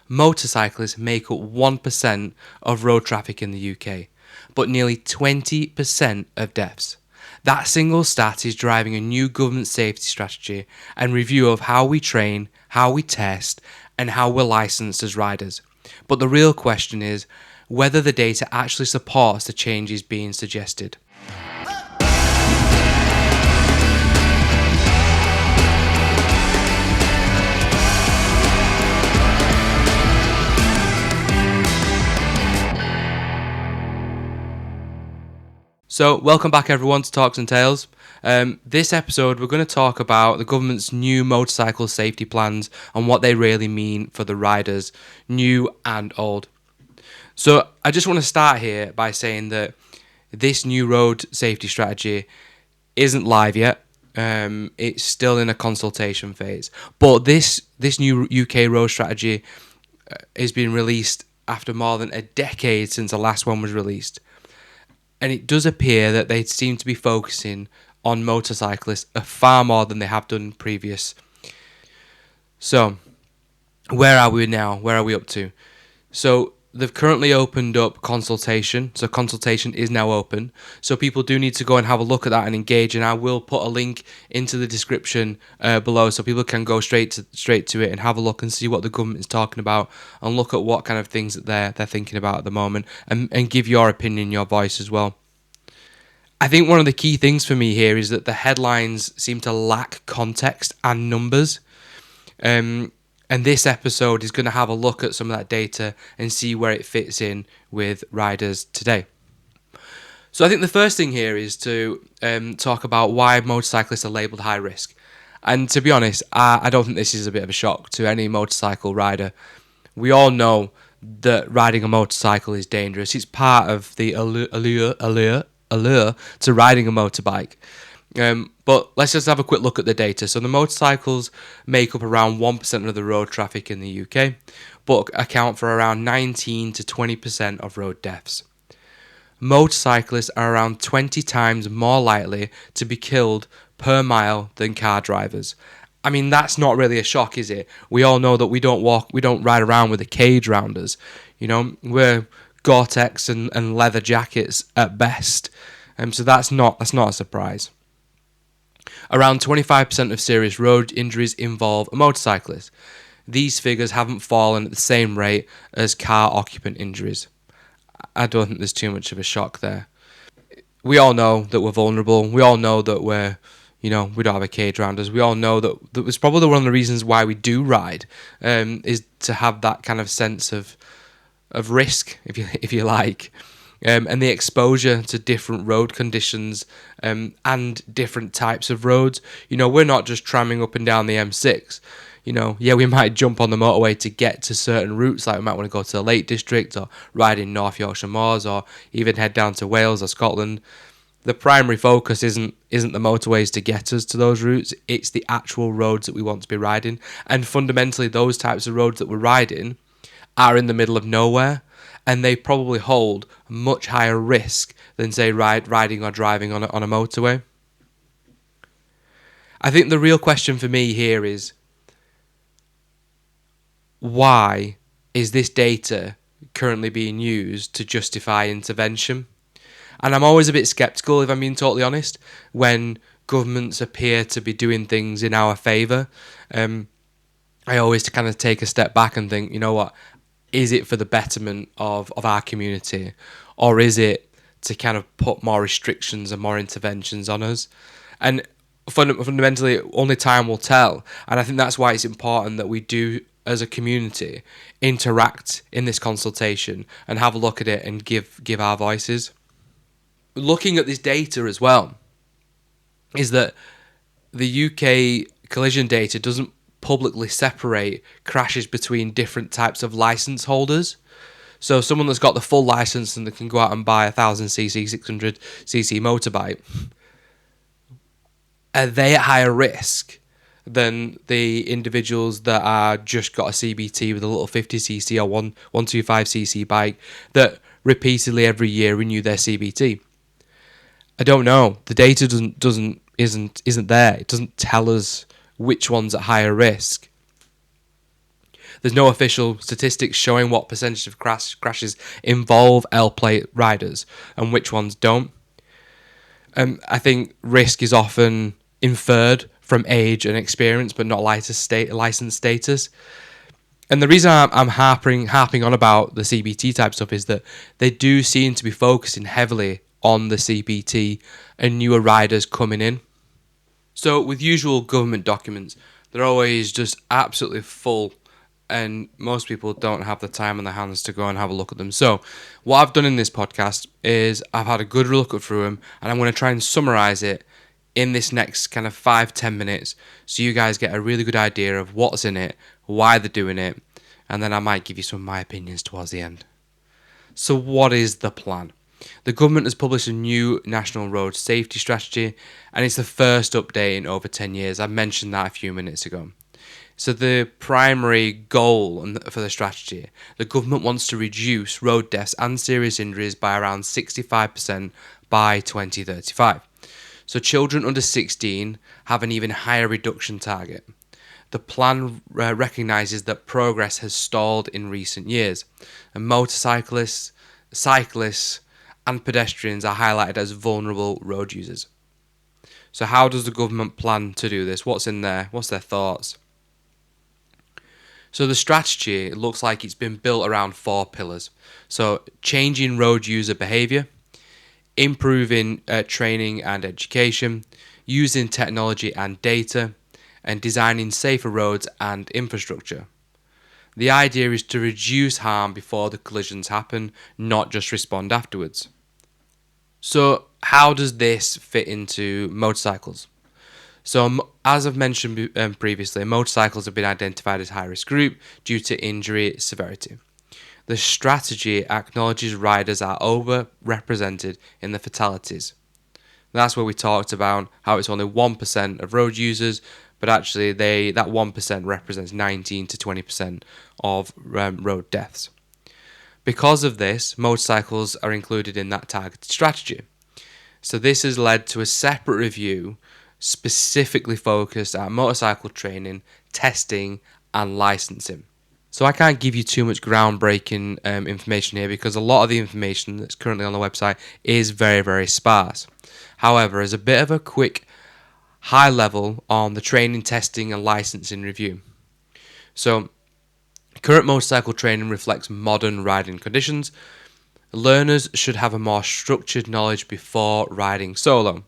Motorcyclists make up 1% of road traffic in the UK, but nearly 20% of deaths. That single stat is driving a new government safety strategy and review of how we train, how we test, and how we're licensed as riders. But the real question is whether the data actually supports the changes being suggested. So, welcome back everyone to Talks and Tales. This episode we're going to talk about the government's new motorcycle safety plans and what they really mean for the riders, new and old. So, I just want to start here by saying that this new road safety strategy isn't live yet. It's still in a consultation phase. But this new UK road strategy is being released after more than a decade since the last one was released. And it does appear that they seem to be focusing on motorcyclists far more than they have done previous. So, where are we now? Where are we up to? So, they've currently opened up consultation. So, consultation is now open. So, people do need to go and have a look at that and engage. And I will put a link into the description below so people can go straight to it and have a look and see what the government is talking about and look at what kind of things that they're thinking about at the moment and give your opinion, your voice as well. I think one of the key things for me here is that the headlines seem to lack context and numbers. And this episode is going to have a look at some of that data and see where it fits in with riders today. So I think the first thing here is to talk about why motorcyclists are labelled high risk. And to be honest, I don't think this is a bit of a shock to any motorcycle rider. We all know that riding a motorcycle is dangerous. It's part of the allure to riding a motorbike. But let's just have a quick look at the data. So the motorcycles make up around 1% of the road traffic in the UK, but account for around 19 to 20% of road deaths. Motorcyclists are around 20 times more likely to be killed per mile than car drivers. I mean, that's not really a shock, is it? We all know that we don't ride around with a cage round us. You know, we're Gore-Tex and leather jackets at best. So that's not a surprise. Around 25% of serious road injuries involve a motorcyclist. These figures haven't fallen at the same rate as car occupant injuries. I don't think there's too much of a shock there. We all know that we're vulnerable. We all know that we don't have a cage around us. We all know that it's probably one of the reasons why we do ride, is to have that kind of sense of risk, if you like. And the exposure to different road conditions and different types of roads. You know, we're not just tramming up and down the M6. You know, yeah, we might jump on the motorway to get to certain routes, like we might want to go to the Lake District or ride in North Yorkshire Moors or even head down to Wales or Scotland. The primary focus isn't the motorways to get us to those routes, it's the actual roads that we want to be riding. And fundamentally, those types of roads that we're riding are in the middle of nowhere, and they probably hold a much higher risk than, say, riding or driving on a motorway. I think the real question for me here is, why is this data currently being used to justify intervention? And I'm always a bit sceptical, if I'm being totally honest, when governments appear to be doing things in our favour. I always kind of take a step back and think, you know what, is it for the betterment of our community, or is it to kind of put more restrictions and more interventions on us? And fundamentally, only time will tell. And I think that's why it's important that we do, as a community, interact in this consultation and have a look at it and give our voices. Looking at this data as well, is that the UK collision data doesn't publicly separate crashes between different types of license holders. So someone that's got the full license and that can go out and buy a 1000cc, 600cc motorbike, are they at higher risk than the individuals that are just got a CBT with a little 50cc or 125cc bike that repeatedly every year renew their CBT? I don't know. The data isn't there. It doesn't tell us which one's at higher risk. There's no official statistics showing what percentage of crashes involve L-plate riders and which ones don't. I think risk is often inferred from age and experience, but not license status. And the reason I'm harping on about the CBT type stuff is that they do seem to be focusing heavily on the CBT and newer riders coming in. So with usual government documents, they're always just absolutely full, and most people don't have the time on their hands to go and have a look at them. So what I've done in this podcast is I've had a good look through them, and I'm going to try and summarize it in this next kind of 5-10 minutes, so you guys get a really good idea of what's in it, why they're doing it, and then I might give you some of my opinions towards the end. So what is the plan? The government has published a new National Road Safety Strategy, and it's the first update in over 10 years. I mentioned that a few minutes ago. So the primary goal for the strategy, the government wants to reduce road deaths and serious injuries by around 65% by 2035. So children under 16 have an even higher reduction target. The plan recognises that progress has stalled in recent years, and motorcyclists, cyclists, and pedestrians are highlighted as vulnerable road users. So how does the government plan to do this? What's in there? What's their thoughts? So the strategy, it looks like it's been built around 4 pillars. So changing road user behaviour, improving training and education, using technology and data, and designing safer roads and infrastructure. The idea is to reduce harm before the collisions happen, not just respond afterwards. So how does this fit into motorcycles? So as I've mentioned previously, motorcycles have been identified as high-risk group due to injury severity. The strategy acknowledges riders are overrepresented in the fatalities. That's where we talked about how it's only 1% of road users, but actually that 1% represents 19 to 20% of road deaths. Because of this, motorcycles are included in that targeted strategy. So this has led to a separate review specifically focused at motorcycle training, testing, and licensing. So I can't give you too much groundbreaking information here because a lot of the information that's currently on the website is very, very sparse. However, as a bit of a quick high level on the training, testing, and licensing review. So current motorcycle training reflects modern riding conditions. Learners should have a more structured knowledge before riding solo.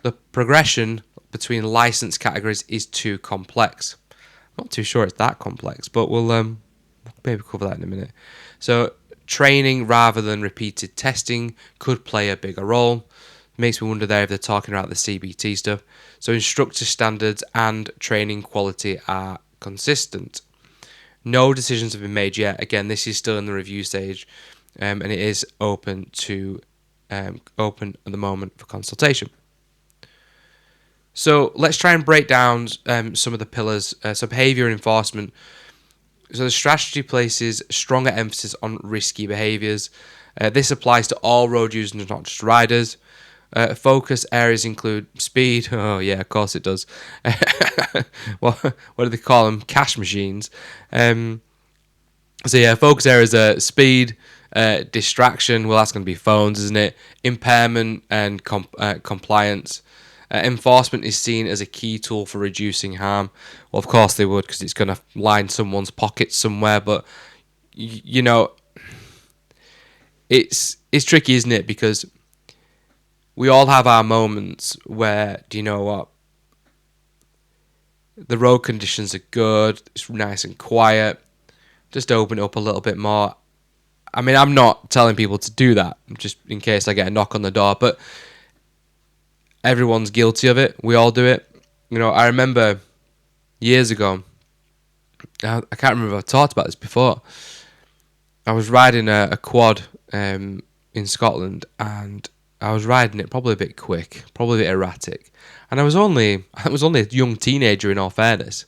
The progression between license categories is too complex. I'm not too sure it's that complex, but we'll maybe cover that in a minute. So training rather than repeated testing could play a bigger role. Makes me wonder there if they're talking about the CBT stuff. So instructor standards and training quality are consistent. No decisions have been made yet. Again, this is still in the review stage, and it is open at the moment for consultation. So let's try and break down some of the pillars. So behaviour and enforcement. So the strategy places stronger emphasis on risky behaviours. This applies to all road users, not just riders. Focus areas include speed. Oh yeah, of course it does. What do they call them? Cash machines. So yeah, focus areas are speed, distraction. Well, that's going to be phones, isn't it? Impairment and compliance. Enforcement is seen as a key tool for reducing harm. Well, of course they would, because it's going to line someone's pockets somewhere. But you know, it's tricky, isn't it? Because we all have our moments where, do you know what? The road conditions are good. It's nice and quiet. Just open it up a little bit more. I mean, I'm not telling people to do that, just in case I get a knock on the door. But everyone's guilty of it. We all do it. You know, I remember years ago, I can't remember if I've talked about this before. I was riding a quad in Scotland, and I was riding it probably a bit quick, probably a bit erratic. And I was only a young teenager, in all fairness.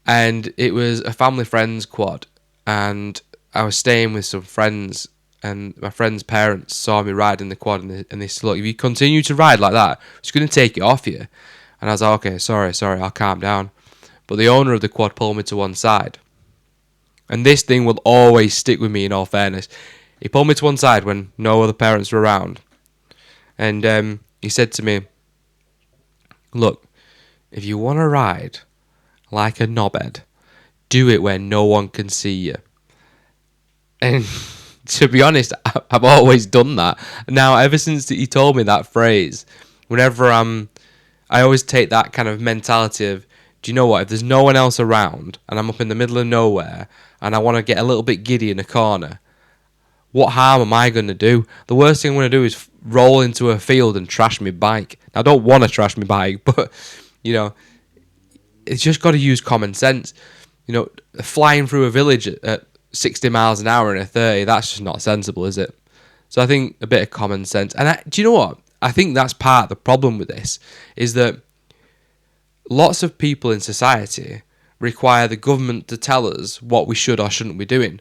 And it was a family friend's quad, and I was staying with some friends, and my friend's parents saw me riding the quad, and they said, look, if you continue to ride like that, it's going to take it off you. And I was like, okay, sorry, I'll calm down. But the owner of the quad pulled me to one side, And this thing will always stick with me, in all fairness. He pulled me to one side when no other parents were around. And he said to me, look, if you want to ride like a knobhead, do it where no one can see you. And to be honest, I've always done that. Now, ever since he told me that phrase, whenever I always take that kind of mentality of, do you know what, if there's no one else around and I'm up in the middle of nowhere and I want to get a little bit giddy in a corner, what harm am I going to do? The worst thing I'm going to do is roll into a field and trash my bike. Now, I don't want to trash my bike, but, it's just got to use common sense. Flying through a village at 60 miles an hour in a 30, that's just not sensible, is it? So I think a bit of common sense. And do you know what? I think that's part of the problem with this, is that lots of people in society require the government to tell us what we should or shouldn't be doing.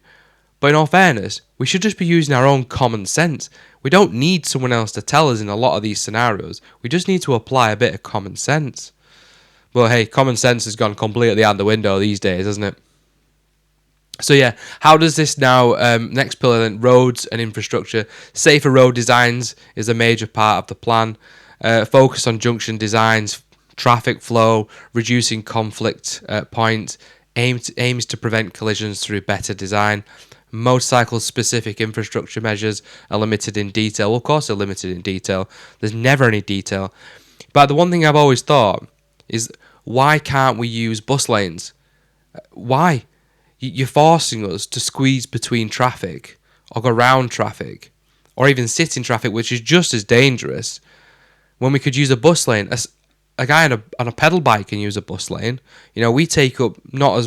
But in all fairness, we should just be using our own common sense. We don't need someone else to tell us in a lot of these scenarios. We just need to apply a bit of common sense. But hey, common sense has gone completely out the window these days, hasn't it? So yeah, how does this now, next pillar then, roads and infrastructure. Safer road designs is a major part of the plan. Focus on junction designs, traffic flow, reducing conflict points, aims to prevent collisions through better design. Motorcycle-specific infrastructure measures are limited in detail. Well, of course they're limited in detail. There's never any detail. But the one thing I've always thought is, why can't we use bus lanes? Why? You're forcing us to squeeze between traffic or go round traffic or even sit in traffic, which is just as dangerous, when we could use a bus lane. A guy on a pedal bike can use a bus lane. We take up not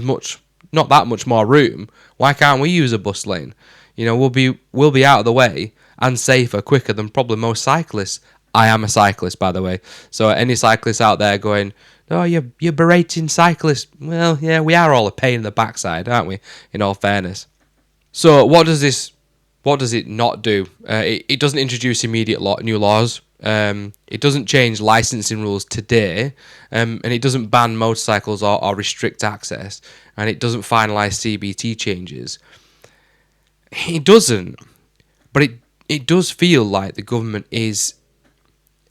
that much more room. Why can't we use a bus lane? We'll be out of the way and safer, quicker than probably most cyclists. I am a cyclist, by the way. So any cyclists out there going, oh, you're berating cyclists. Well, yeah, we are all a pain in the backside, aren't we? In all fairness. So what does it not do? It doesn't introduce immediate new laws. It doesn't change licensing rules today, and it doesn't ban motorcycles or restrict access, and it doesn't finalise CBT changes. It doesn't, but it does feel like the government is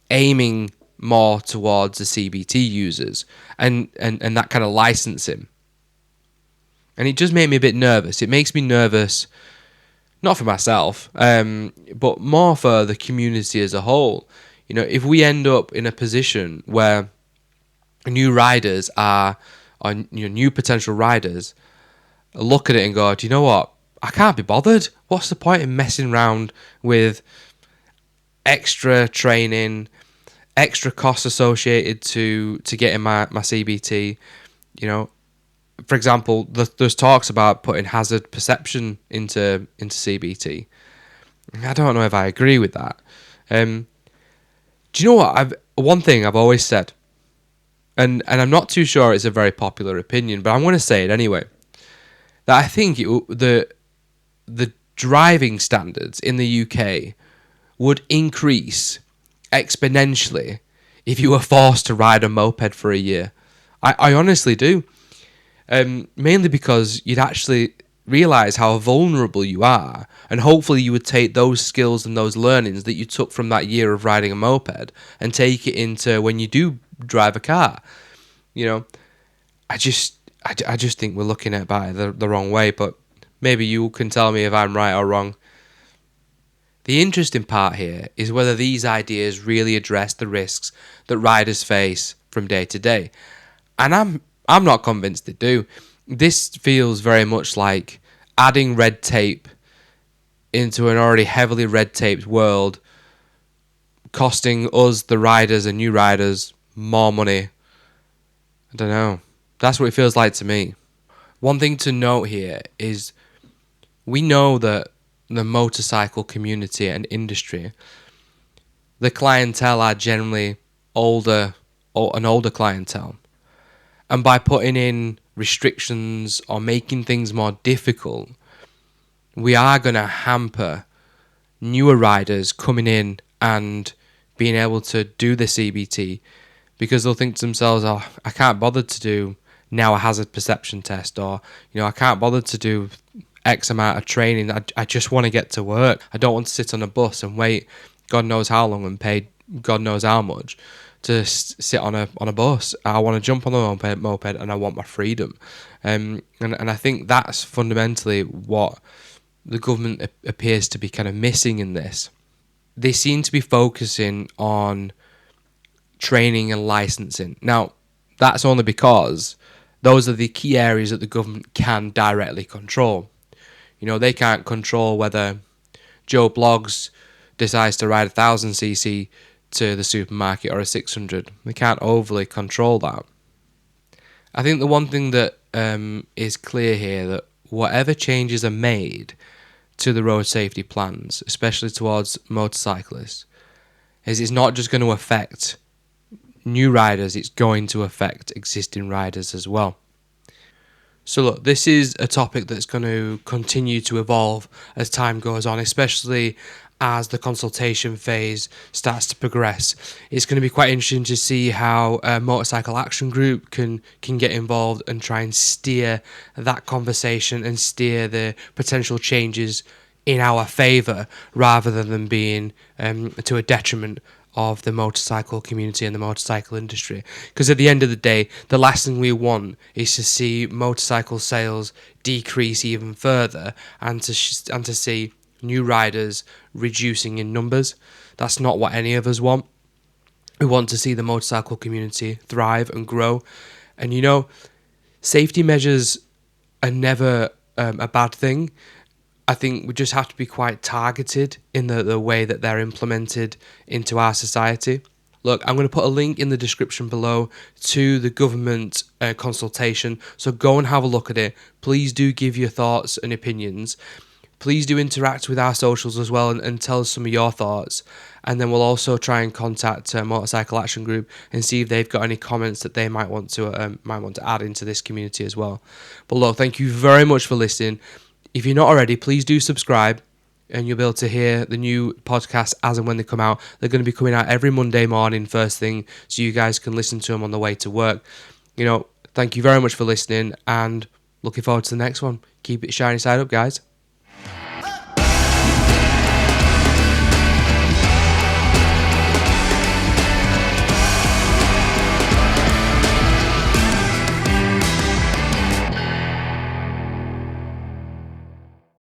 aiming more towards the CBT users and that kind of licensing. And it just made me a bit nervous. It makes me nervous, not for myself, but more for the community as a whole. If we end up in a position where new riders new potential riders look at it and go, do you know what? I can't be bothered. What's the point in messing around with extra training, extra costs associated to getting my CBT? For example, there's talks about putting hazard perception into CBT. I don't know if I agree with that. Do you know what? One thing I've always said, and I'm not too sure it's a very popular opinion, but I'm going to say it anyway, that I think the driving standards in the UK would increase exponentially if you were forced to ride a moped for a year. I honestly do. Mainly because you'd actually realise how vulnerable you are, and hopefully you would take those skills and those learnings that you took from that year of riding a moped and take it into when you do drive a car. I just think we're looking at it the wrong way, but maybe you can tell me if I'm right or wrong. The interesting part here is whether these ideas really address the risks that riders face from day to day. And I'm not convinced they do. This feels very much like adding red tape into an already heavily red taped world, costing us, the riders and new riders, more money. I don't know. That's what it feels like to me. One thing to note here is we know that the motorcycle community and industry, the clientele are generally an older clientele. And by putting in restrictions or making things more difficult, we are going to hamper newer riders coming in and being able to do the CBT, because they'll think to themselves, oh, I can't bother to do now a hazard perception test, or I can't bother to do X amount of training. I just want to get to work. I don't want to sit on a bus and wait God knows how long and pay God knows how much to sit on a bus. I want to jump on the moped and I want my freedom. And I think that's fundamentally what the government appears to be kind of missing in this. They seem to be focusing on training and licensing. Now, that's only because those are the key areas that the government can directly control. They can't control whether Joe Bloggs decides to ride a 1000cc to the supermarket or a 600. They can't overly control that. I think the one thing that is clear here, that whatever changes are made to the road safety plans, especially towards motorcyclists, is it's not just going to affect new riders, it's going to affect existing riders as well. So look, this is a topic that's going to continue to evolve as time goes on, especially as the consultation phase starts to progress. It's going to be quite interesting to see how a motorcycle action group can get involved and try and steer that conversation and steer the potential changes in our favour, rather than them being to a detriment of the motorcycle community and the motorcycle industry. Because at the end of the day, the last thing we want is to see motorcycle sales decrease even further, and to see new riders reducing in numbers. That's not what any of us want. We want to see the motorcycle community thrive and grow. And safety measures are never a bad thing. I think we just have to be quite targeted in the way that they're implemented into our society. Look, I'm going to put a link in the description below to the government consultation, so go and have a look at it. Please do give your thoughts and opinions. Please do interact with our socials as well and tell us some of your thoughts. And then we'll also try and contact Motorcycle Action Group and see if they've got any comments that they might want to add into this community as well. But look, thank you very much for listening. If you're not already, please do subscribe, and you'll be able to hear the new podcasts as and when they come out. They're going to be coming out every Monday morning first thing, so you guys can listen to them on the way to work. Thank you very much for listening, and looking forward to the next one. Keep it shiny side up, guys.